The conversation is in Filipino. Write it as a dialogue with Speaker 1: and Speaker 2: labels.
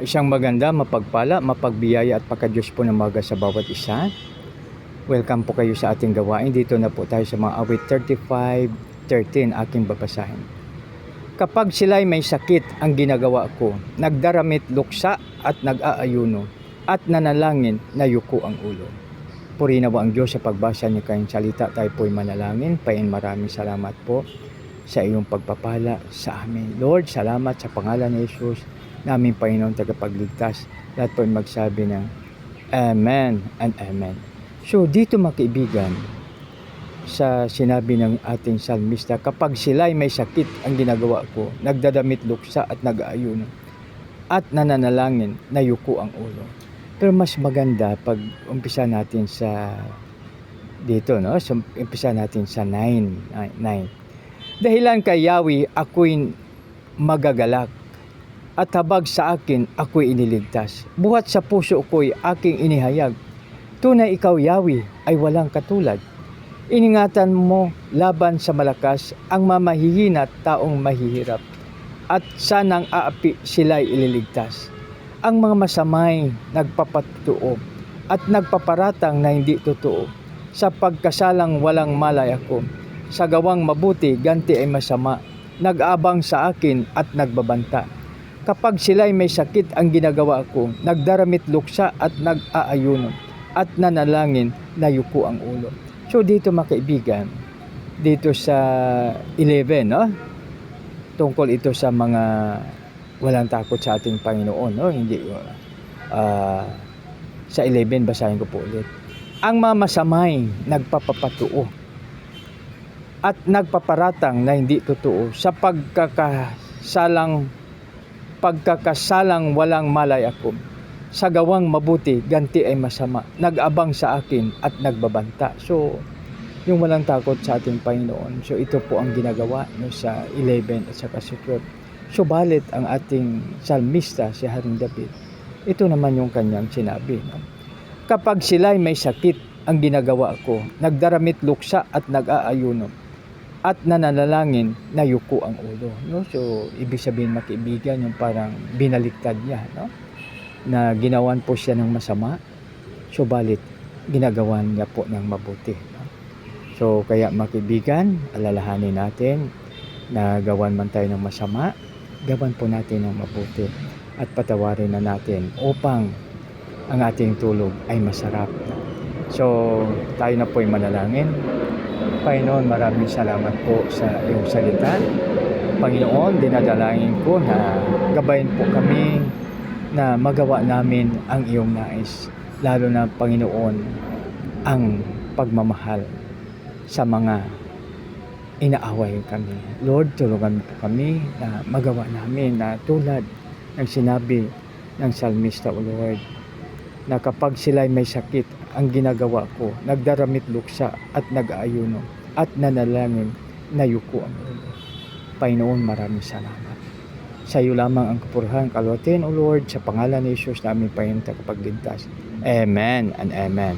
Speaker 1: Isang maganda, mapagpala, mapagbiyaya at pagka-Diyos po ng maga sa bawat isa. Welcome po kayo sa ating gawain. Dito na po tayo sa mga awit 35:13 aking babasahin. Kapag sila'y may sakit ang ginagawa ko, nagdaramit luksa at nag-aayuno, at nanalangin na yuko ang ulo. Purihin nawa ang Diyos sa pagbasa niya kayong salita. Tayo po'y manalangin. Pain, maraming salamat po sa iyong pagpapala sa amin. Lord, salamat sa pangalan ni Jesus, naming Panginoon tagapagligtas. Lahat po'y magsabi ng Amen and Amen. So dito mga kaibigan, sa sinabi ng ating salmista, kapag sila'y may sakit ang ginagawa ko, nagdadamit luksa at nag-aayuno, at nananalangin na yuko ang ulo. Pero mas maganda pag umpisa natin sa dito, no? So, umpisa natin sa 9. Dahilan kay Yahweh ako'y magagalak, at habag sa akin ako'y iniligtas. Buhat sa puso ko'y aking inihayag, tunay ikaw Yahweh ay walang katulad. Iningatan mo laban sa malakas ang mamahihina at taong mahihirap, at sanang aapi sila'y ililigtas. Ang mga masamay nagpapatuo at nagpaparatang na hindi totoo, sa pagkasalang walang malay ako. Sa gawang mabuti ganti ay masama, nag-abang sa akin at nagbabanta. Kapag sila'y may sakit ang ginagawa ko, nagdaramit luksa at nag-aayuno, at nanalangin na yuko ang ulo. So dito mga kaibigan, dito sa 11, no? Tungkol ito sa mga walang takot sa ating Panginoon, no? Hindi sa 11 basahin ko po ulit. Ang mga masamay nagpapapatuo at nagpaparatang na hindi totoo, sa pagkakasalang walang malay ako. Sa gawang mabuti ganti ay masama, nag-abang sa akin at nagbabanta. So yung walang takot sa ating Panginoon, so ito po ang ginagawa, no, sa 11 at saka sa 12. Subalit ang ating salmista, si Haring David, ito naman yung kanyang sinabi, no? Kapag sila'y may sakit ang ginagawa ko, nagdaramit luksa at nag-aayuno, at nananalangin na yuko ang ulo, no? So ibig sabihin mga kaibigan, yung parang binaliktad niya, no? Na ginawan po siya ng masama, subalit ginagawan niya po ng mabuti, no? So kaya mga kaibigan, alalahanin natin na gawan man tayo ng masama, gawan po natin ng mabuti at patawarin na natin upang ang ating tulog ay masarap. So tayo na po'y manalangin. Panginoon, maraming salamat po sa iyong salita. Panginoon, dinadalangin ko na gabayin po kami na magawa namin ang iyong nais, lalo na Panginoon ang pagmamahal sa mga inaaway kami. Lord, tulungan po kami na magawa namin na tulad ng sinabi ng salmista, O Lord, na kapag sila'y may sakit ang ginagawa ko, nagdaramit luksa at nag-aayuno, at nanalangin na yuko ang ulo. Panginoon, maraming salamat. Sa iyo lamang ang kapurihan, kaluwalhatian, O Lord, sa pangalan ni Jesus namin Panginoon tagapagligtas. Amen and Amen.